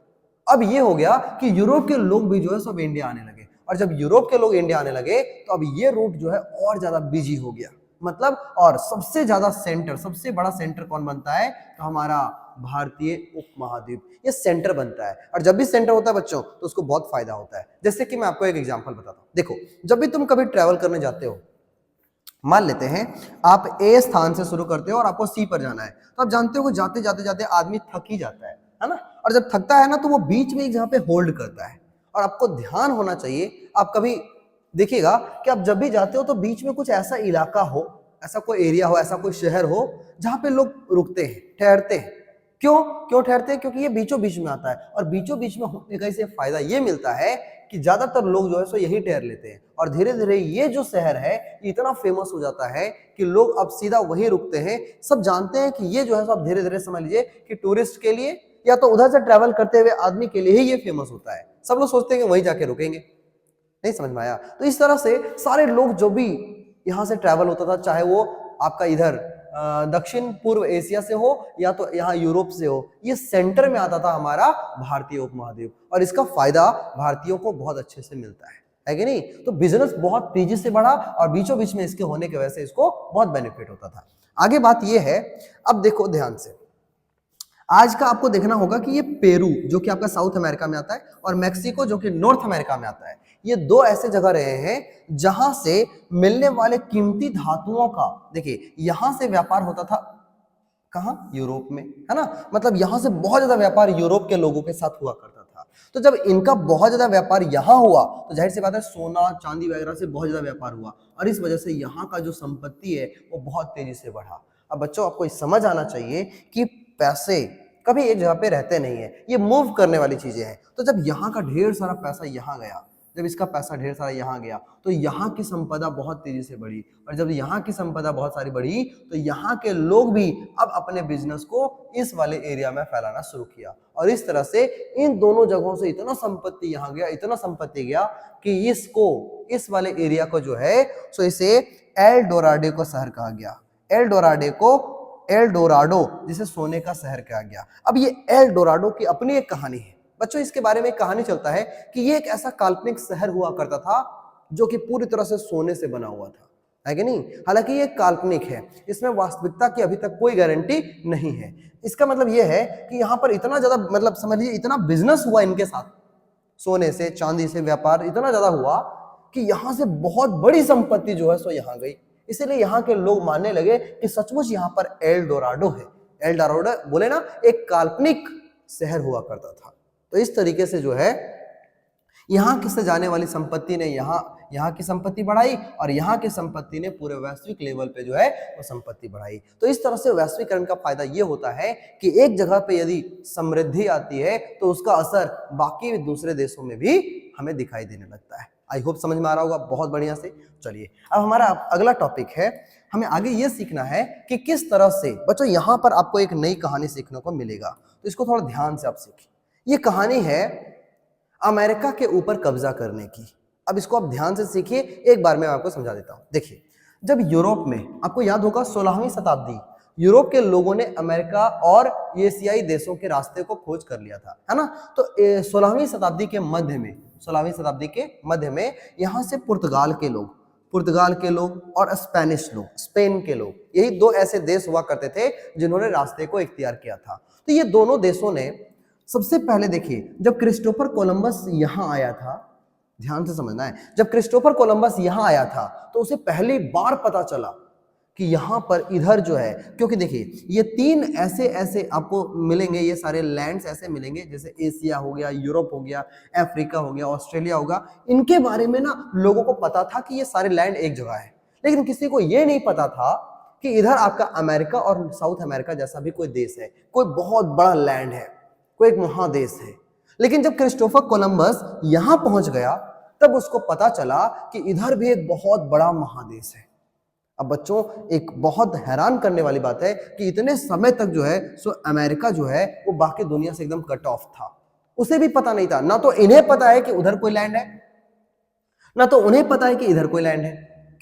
अब ये हो गया कि यूरोप के लोग भी जो है सब इंडिया आने लगे। और जब यूरोप के लोग इंडिया आने लगे तो अब ये रूट जो है और ज्यादा बिजी हो गया। मतलब और सबसे ज्यादा सेंटर, सबसे बड़ा सेंटर कौन बनता है? तो हमारा भारतीय उपमहाद्वीप, ये सेंटर बनता है। और जब भी सेंटर होता है बच्चों तो उसको बहुत फायदा होता है। जैसे कि मैं आपको एक एग्जांपल बताता हूं। देखो, जब भी तुम कभी ट्रैवल करने जाते हो, मान लेते हैं आप ए स्थान से शुरू करते हो और आपको सी पर जाना है, तो आप जानते हो कि जाते जाते जाते आदमी थक ही जाता है ना। और जब थकता है ना तो वो बीच में एक जगह पे होल्ड करता है। और आपको ध्यान होना चाहिए, आप कभी देखिएगा कि आप जब भी जाते हो तो बीच में कुछ ऐसा इलाका हो, ऐसा कोई एरिया हो, ऐसा कोई शहर हो जहां पे लोग रुकते हैं, ठहरते हैं। क्यों ठहरते हैं? क्योंकि ये बीचों बीच में आता है। और बीचों बीच में होने का इसे फायदा ये मिलता है कि ज्यादातर लोग जो है सो यही ठहर लेते हैं। और धीरे धीरे ये जो शहर है इतना फेमस हो जाता है कि लोग अब सीधा वहीं रुकते हैं। सब जानते हैं कि ये जो है सो अब धीरे धीरे समझ लीजिए कि टूरिस्ट के लिए या तो उधर से ट्रैवल करते हुए आदमी के लिए ही ये फेमस होता है। सब लोग सोचते हैं कि वहीं जाके रुकेंगे। नहीं समझ में आया? तो इस तरह से सारे लोग जो भी यहाँ से ट्रैवल होता था, चाहे वो आपका इधर दक्षिण पूर्व एशिया से हो या तो यहाँ यूरोप से हो, ये सेंटर में आता था हमारा भारतीय उपमहाद्वीप। और इसका फायदा भारतीयों को बहुत अच्छे से मिलता है कि नहीं? तो बिजनेस बहुत तेजी से बढ़ा और बीचों बीच में इसके होने की वजह से इसको बहुत बेनिफिट होता था। आगे बात ये है, अब देखो ध्यान से, आज का आपको देखना होगा कि ये पेरू जो कि आपका साउथ अमेरिका में आता है और मेक्सिको जो कि नॉर्थ अमेरिका में आता है, ये दो ऐसे जगह रहे हैं जहां से मिलने वाले कीमती धातुओं का, देखिए यहां से व्यापार होता था कहां? यूरोप में, है ना। मतलब यहां से बहुत ज्यादा व्यापार यूरोप के लोगों के साथ हुआ करता था। तो जब इनका बहुत ज्यादा व्यापार यहां हुआ तो जाहिर सी बात है सोना चांदी वगैरह से बहुत ज्यादा व्यापार हुआ और इस वजह से यहाँ का जो संपत्ति है वो बहुत तेजी से बढ़ा। अब बच्चों आपको समझ आना चाहिए कि पैसे कभी एक जगह पे रहते नहीं है, ये मूव करने वाली चीजें हैं। तो जब यहाँ का ढेर सारा पैसा यहाँ गया, जब इसका पैसा ढेर सारा यहाँ गया, तो यहाँ की संपदा बहुत तेजी से बढ़ी, और जब यहाँ की संपदा बहुत सारी बढ़ी तो यहाँ के लोग भी अब अपने बिजनेस को इस वाले एरिया में फैलाना शुरू किया, और इस तरह से इन दोनों जगहों से इतना संपत्ति यहाँ गया, इतना संपत्ति गया कि इसको, इस वाले एरिया को जो है सो इसे एल डोराडो का शहर कहा गया। एल डोराडो जिसे सोने का शहर कहा गया। अब ये एल डोराडो की अपनी एक कहानी है बच्चों। इसके बारे में एक कहानी चलता है कि ये एक ऐसा काल्पनिक शहर हुआ करता था जो कि पूरी तरह से सोने से बना हुआ था, है कि नहीं। हालांकि ये काल्पनिक है, इसमें वास्तविकता की अभी तक कोई गारंटी नहीं है। इसका मतलब ये है कि यहाँ पर इतना ज्यादा, मतलब समझ लीजिए इतना बिजनेस हुआ इनके साथ, सोने से चांदी से व्यापार इतना ज्यादा हुआ कि यहाँ से बहुत बड़ी संपत्ति जो है सो यहाँ गई। इसीलिए यहाँ के लोग मानने लगे कि सचमुच यहाँ पर एल डोराडो है। एल डोराडो बोले ना, एक काल्पनिक शहर हुआ करता था। तो इस तरीके से जो है यहाँ से जाने वाली संपत्ति ने यहाँ की संपत्ति बढ़ाई, और यहाँ की संपत्ति ने पूरे वैश्विक लेवल पे जो है वो संपत्ति बढ़ाई। तो इस तरह से वैश्वीकरण का फायदा ये होता है कि एक जगह पे यदि समृद्धि आती है तो उसका असर बाकी दूसरे देशों में भी हमें दिखाई देने लगता है। आई होप समझ में आ रहा होगा बहुत बढ़िया से। चलिए अब हमारा अगला टॉपिक है, हमें आगे ये सीखना है कि किस तरह से बच्चों यहाँ पर आपको एक नई कहानी सीखने को मिलेगा, तो इसको थोड़ा ध्यान से आप सीखिए। ये कहानी है अमेरिका के ऊपर कब्जा करने की। अब इसको आप ध्यान से सीखिए, एक बार मैं आपको समझा देता हूं। देखिए, जब यूरोप में, आपको याद होगा 16वीं शताब्दी, यूरोप के लोगों ने अमेरिका और एशियाई देशों के रास्ते को खोज कर लिया था, है ना। तो 16वीं शताब्दी के मध्य में, 16वीं शताब्दी के मध्य में यहाँ से पुर्तगाल के लोग और स्पेनिश लोग, स्पेन के लोग, यही दो ऐसे देश हुआ करते थे जिन्होंने रास्ते को इख्तियार किया था। तो ये दोनों देशों ने सबसे पहले, देखिए, जब क्रिस्टोफर कोलंबस यहाँ आया था, ध्यान से समझना है, जब क्रिस्टोफर कोलंबस यहाँ आया था तो उसे पहली बार पता चला कि यहाँ पर इधर जो है, क्योंकि देखिए ये तीन ऐसे आपको मिलेंगे, ये सारे लैंड्स ऐसे मिलेंगे जैसे एशिया हो गया, यूरोप हो गया, अफ्रीका हो गया, ऑस्ट्रेलिया होगा। इनके बारे में ना लोगों को पता था कि ये सारे लैंड एक जगह है, लेकिन किसी को ये नहीं पता था कि इधर आपका अमेरिका और साउथ अमेरिका जैसा भी कोई देश है, कोई बहुत बड़ा लैंड है, कोई एक महादेश है। लेकिन जब क्रिस्टोफर कोलंबस यहां पहुंच गया तब उसको पता चला कि इधर भी एक बहुत बड़ा महादेश है। अब बच्चों, एक बहुत हैरान करने वाली बात है कि इतने समय तक जो है सो अमेरिका जो है वो बाकी दुनिया से एकदम कट ऑफ था। उसे भी पता नहीं था, ना तो इन्हें पता है कि उधर कोई लैंड है, ना तो उन्हें पता है कि इधर कोई लैंड है,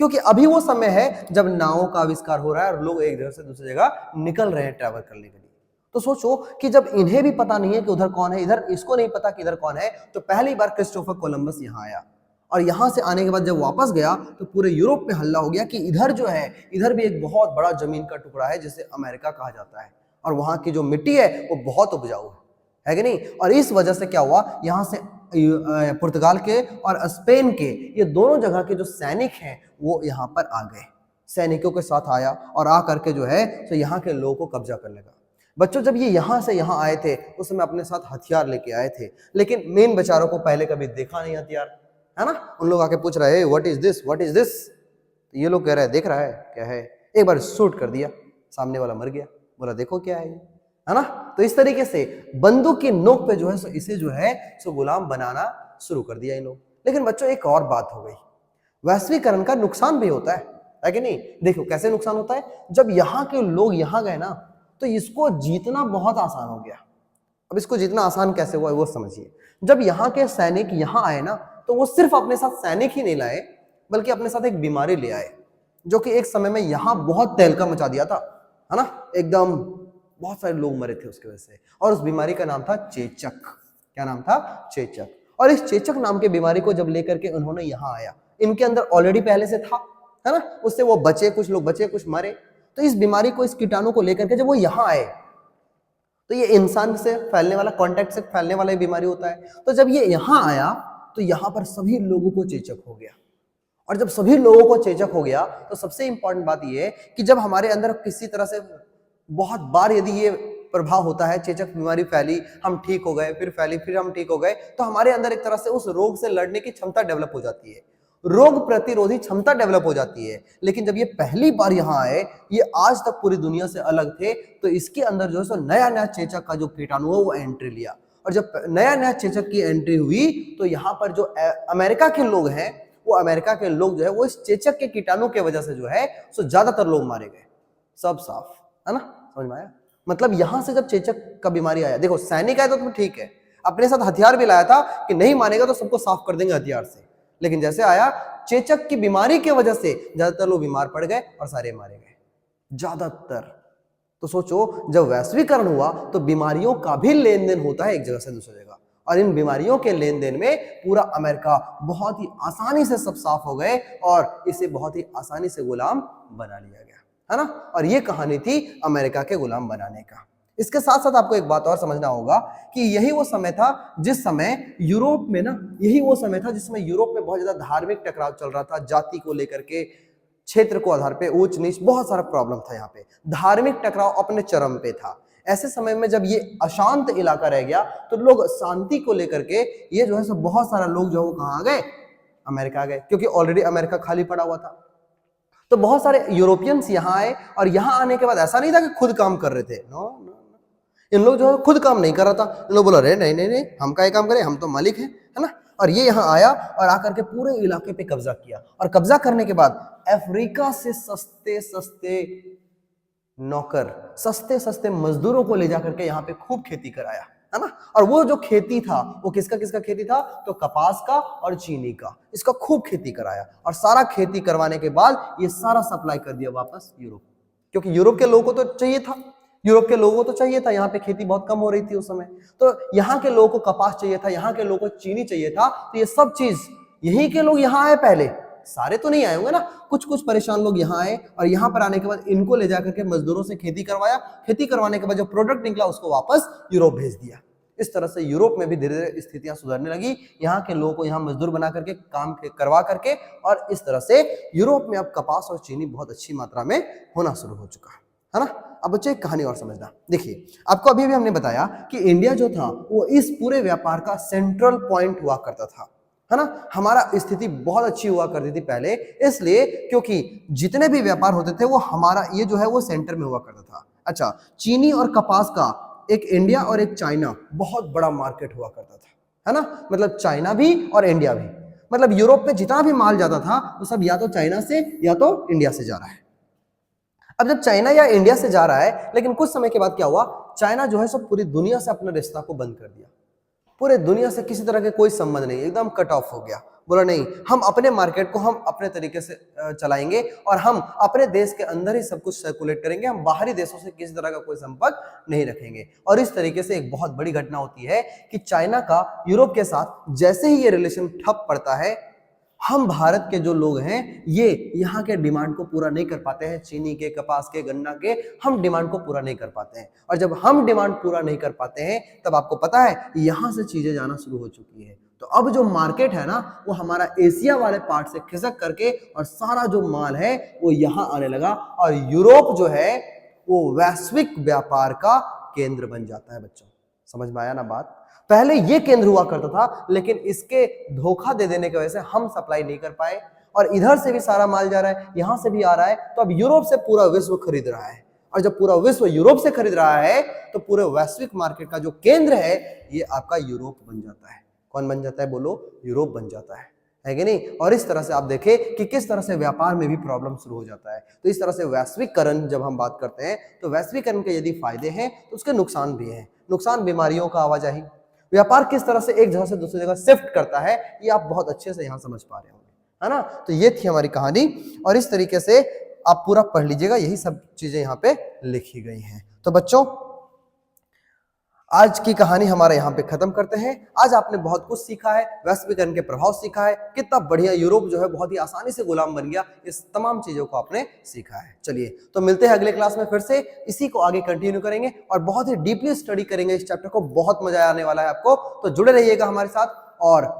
क्योंकि अभी वो समय है जब नावों का आविष्कार हो रहा है और लोग एक जगह से दूसरी जगह निकल रहे हैं ट्रैवल करने के लिए। तो सोचो कि जब इन्हें भी पता नहीं है कि उधर कौन है, इधर इसको नहीं पता कि इधर कौन है, तो पहली बार क्रिस्टोफर कोलंबस यहाँ आया, और यहां से आने के बाद जब वापस गया तो पूरे यूरोप में हल्ला हो गया कि इधर जो है, इधर भी एक बहुत बड़ा जमीन का टुकड़ा है जिसे अमेरिका कहा जाता है, और वहां की जो मिट्टी है वो बहुत उपजाऊ है कि नहीं। और इस वजह से क्या हुआ, यहाँ से पुर्तगाल के और स्पेन के ये दोनों जगह के जो सैनिक हैं वो यहाँ पर आ गए, सैनिकों के साथ आया और आ करके जो है तो यहाँ के लोगों को कब्जा कर लेगा। बच्चों, जब ये यहाँ से यहाँ आए थे उस समय अपने साथ हथियार लेके आए थे, लेकिन मेन बेचारों को पहले कभी देखा नहीं हथियार, है ना। उन लोग आके पूछ रहे हैं what is this, what is this. तो ये लोग कह रहे हैं देख रहा है क्या है, एक बार शूट कर दिया, सामने वाला मर गया, बोला देखो क्या है ना। तो इस तरीके से बंदूक की नोक पे जो है सो इसे जो है सो गुलाम बनाना शुरू कर दिया इन लोग। लेकिन बच्चों, एक और बात हो गई, वैश्वीकरण का नुकसान भी होता है कि नहीं। देखो कैसे नुकसान होता है, जब यहाँ के लोग यहाँ गए ना तो इसको जीतना बहुत आसान हो गया। अब इसको जीतना आसान कैसे हुआ वो समझिए। जब यहाँ के सैनिक यहाँ आए ना तो वो सिर्फ अपने साथ सैनिक ही नहीं लाए, बल्कि अपने साथ एक बीमारी ले आए जो कि एक समय में यहाँ बहुत तहलका मचा दिया था, है ना। एकदम बहुत सारे लोग मरे थे उसकी वजह से, और उस बीमारी का नाम था चेचक। क्या नाम था? चेचक। और इस चेचक नाम की बीमारी को जब लेकर के उन्होंने यहाँ आया, इनके अंदर ऑलरेडी पहले से था, है ना, उससे वो बचे, कुछ लोग बचे कुछ मरे। तो इस बीमारी को, इस कीटाणु को लेकर के जब वो यहाँ आए तो ये इंसान से फैलने वाला, कांटेक्ट से फैलने वाला बीमारी होता है। तो जब ये यहाँ आया तो यहाँ पर सभी लोगों को चेचक हो गया, और जब सभी लोगों को चेचक हो गया तो सबसे इंपॉर्टेंट बात ये है कि जब हमारे अंदर किसी तरह से बहुत बार यदि ये प्रभाव होता है, चेचक बीमारी फैली, हम ठीक हो गए, फिर फैली, फिर हम ठीक हो गए, तो हमारे अंदर एक तरह से उस रोग से लड़ने की क्षमता डेवलप हो जाती है। रोग प्रतिरोधी क्षमता डेवलप हो जाती है। लेकिन जब ये पहली बार यहाँ आए, ये आज तक पूरी दुनिया से अलग थे, तो इसके अंदर जो है सो नया नया चेचक का जो कीटाणु है वो एंट्री लिया। और जब नया नया चेचक की एंट्री हुई तो यहाँ पर जो अमेरिका के लोग हैं, वो अमेरिका के लोग जो है वो इस चेचक के कीटाणु की वजह से जो है सो ज्यादातर लोग मारे गए। सब साफ है ना, समझ में आया? मतलब यहां से जब चेचक का बीमारी आया, देखो सैनिक आया तो ठीक है, अपने साथ हथियार भी लाया था कि नहीं मानेगा तो सबको साफ कर देंगे हथियार से। लेकिन जैसे आया चेचक की बीमारी की वजह से ज्यादातर लोग बीमार पड़ गए और सारे मारे गए, ज्यादातर। तो सोचो जब वैश्वीकरण हुआ तो बीमारियों का भी लेन देन होता है एक जगह से दूसरी जगह, और इन बीमारियों के लेन देन में पूरा अमेरिका बहुत ही आसानी से सब साफ हो गए और इसे बहुत ही आसानी से गुलाम बना लिया गया, है ना। और ये कहानी थी अमेरिका के गुलाम बनाने का। इसके साथ साथ आपको एक बात और समझना होगा कि यही वो समय था जिस समय यूरोप में ना, यही वो समय था जिसमें यूरोप में बहुत ज्यादा धार्मिक टकराव चल रहा था, जाति को लेकर के, क्षेत्र को आधार पे, ऊंच नीच, बहुत सारा प्रॉब्लम था। यहाँ पे धार्मिक टकराव अपने चरम पे था। ऐसे समय में जब ये अशांत इलाका रह गया तो लोग शांति को लेकर के ये जो है सब बहुत सारा लोग जो है वो कहाँ आ गए, अमेरिका आ गए, क्योंकि ऑलरेडी अमेरिका खाली पड़ा हुआ था। तो बहुत सारे यूरोपियंस यहाँ आए और यहाँ आने के बाद ऐसा नहीं था कि खुद काम कर रहे थे, नो, इन लोग जो है खुद काम नहीं कर रहा था। इन लोग बोला रे नहीं नहीं नहीं, हम का ये काम करें, हम तो मालिक हैं, है ना। और ये यहाँ आया और आकर के पूरे इलाके पे कब्जा किया, और कब्जा करने के बाद अफ्रीका से सस्ते सस्ते नौकर, सस्ते सस्ते मजदूरों को ले जाकर के यहाँ पे खूब खेती कराया, है ना। और वो जो खेती था वो किसका किसका खेती था, तो कपास का और चीनी का, इसका खूब खेती कराया। और सारा खेती करवाने के बाद ये सारा सप्लाई कर दिया वापस यूरोप, क्योंकि यूरोप के लोगों को तो चाहिए था, यूरोप के लोगों को तो चाहिए था, यहाँ पे खेती बहुत कम हो रही थी उस समय, तो यहाँ के लोगों को कपास चाहिए था, यहाँ के लोगों को चीनी चाहिए था। तो ये सब चीज यही के लोग यहाँ आए, पहले सारे तो नहीं आए होंगे ना, कुछ कुछ परेशान लोग यहाँ आए, और यहाँ पर आने के बाद इनको ले जाकर के मजदूरों से खेती करवाया। खेती करवाने के बाद जो प्रोडक्ट निकला उसको वापस यूरोप भेज दिया। इस तरह से यूरोप में भी धीरे धीरे स्थितियां सुधरने लगी, यहाँ के लोगों को यहाँ मजदूर बना करके काम करवा करके, और इस तरह से यूरोप में अब कपास और चीनी बहुत अच्छी मात्रा में होना शुरू हो चुका है ना। अब बच्चे एक कहानी और समझना, देखिए आपको अभी भी हमने बताया कि इंडिया जो था वो इस पूरे व्यापार का सेंट्रल पॉइंट हुआ करता था, है ना। हमारा स्थिति बहुत अच्छी हुआ करती थी पहले, इसलिए क्योंकि जितने भी व्यापार होते थे वो हमारा ये जो है वो सेंटर में हुआ करता था। अच्छा, चीनी और कपास का एक इंडिया और एक चाइना बहुत बड़ा मार्केट हुआ करता था, है ना। मतलब चाइना भी और इंडिया भी, मतलब यूरोप में जितना भी माल जाता था वो सब या तो चाइना से या तो इंडिया से जा रहा है। अब जब चाइना या इंडिया से जा रहा है, लेकिन कुछ समय के बाद क्या हुआ, चाइना जो है सब पूरी दुनिया से अपना रिश्ता को बंद कर दिया, पूरे दुनिया से किसी तरह के कोई संबंध नहीं, एकदम कट ऑफ हो गया। बोला नहीं, हम अपने मार्केट को हम अपने तरीके से चलाएंगे और हम अपने देश के अंदर ही सब कुछ सर्कुलेट करेंगे, हम बाहरी देशों से किसी तरह का कोई संपर्क नहीं रखेंगे। और इस तरीके से एक बहुत बड़ी घटना होती है कि चाइना का यूरोप के साथ जैसे ही ये रिलेशन ठप पड़ता है, हम भारत के जो लोग हैं ये यहाँ के डिमांड को पूरा नहीं कर पाते हैं, चीनी के, कपास के, गन्ना के, हम डिमांड को पूरा नहीं कर पाते हैं। और जब हम डिमांड पूरा नहीं कर पाते हैं तब आपको पता है यहाँ से चीजें जाना शुरू हो चुकी है। तो अब जो मार्केट है ना वो हमारा एशिया वाले पार्ट से खिसक करके और सारा जो माल है वो यहाँ आने लगा, और यूरोप जो है वो वैश्विक व्यापार का केंद्र बन जाता है। बच्चों समझ में आया ना बात? पहले ये केंद्र हुआ करता था, लेकिन इसके धोखा दे देने की वजह से हम सप्लाई नहीं कर पाए, और इधर से भी सारा माल जा रहा है, यहां से भी आ रहा है, तो अब यूरोप से पूरा विश्व खरीद रहा है। और जब पूरा विश्व यूरोप से खरीद रहा है तो पूरे वैश्विक मार्केट का जो केंद्र है ये आपका यूरोप बन जाता है। कौन बन जाता है बोलो? यूरोप बन जाता है कि नहीं? और इस तरह से आप देखें कि किस तरह से व्यापार में भी प्रॉब्लम शुरू हो जाता है। तो इस तरह से वैश्वीकरण जब हम बात करते हैं तो वैश्वीकरण के यदि फायदे हैं तो उसके नुकसान भी हैं। नुकसान बीमारियों का आवाजाही, व्यापार किस तरह से एक जगह से दूसरी जगह शिफ्ट करता है, ये आप बहुत अच्छे से यहाँ समझ पा रहे होंगे, है ना। तो ये थी हमारी कहानी, और इस तरीके से आप पूरा पढ़ लीजिएगा, यही सब चीजें यहाँ पे लिखी गई हैं। तो बच्चों आज की कहानी हमारा यहाँ पे खत्म करते हैं। आज आपने बहुत कुछ सीखा है, वैश्वीकरण के प्रभाव सीखा है, कितना बढ़िया यूरोप जो है बहुत ही आसानी से गुलाम बन गया, इस तमाम चीजों को आपने सीखा है। चलिए तो मिलते हैं अगले क्लास में, फिर से इसी को आगे कंटिन्यू करेंगे और बहुत ही डीपली स्टडी करेंगे इस चैप्टर को। बहुत मजा आने वाला है आपको, तो जुड़े रहिएगा हमारे साथ, और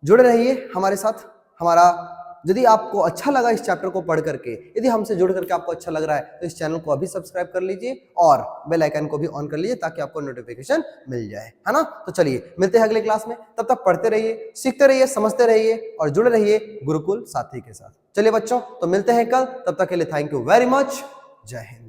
जुड़े रहिए हमारे साथ। हमारा यदि आपको अच्छा लगा इस चैप्टर को पढ़ करके, यदि हमसे जुड़ करके आपको अच्छा लग रहा है तो इस चैनल को अभी सब्सक्राइब कर लीजिए और बेल आइकन को भी ऑन कर लीजिए ताकि आपको नोटिफिकेशन मिल जाए, है ना। तो चलिए मिलते हैं अगले क्लास में, तब तक पढ़ते रहिए, सीखते रहिए, समझते रहिए और जुड़े रहिए गुरुकुल साथी के साथ। चलिए बच्चों, तो मिलते हैं कल, तब तक के लिए थैंक यू वेरी मच। जय हिंद।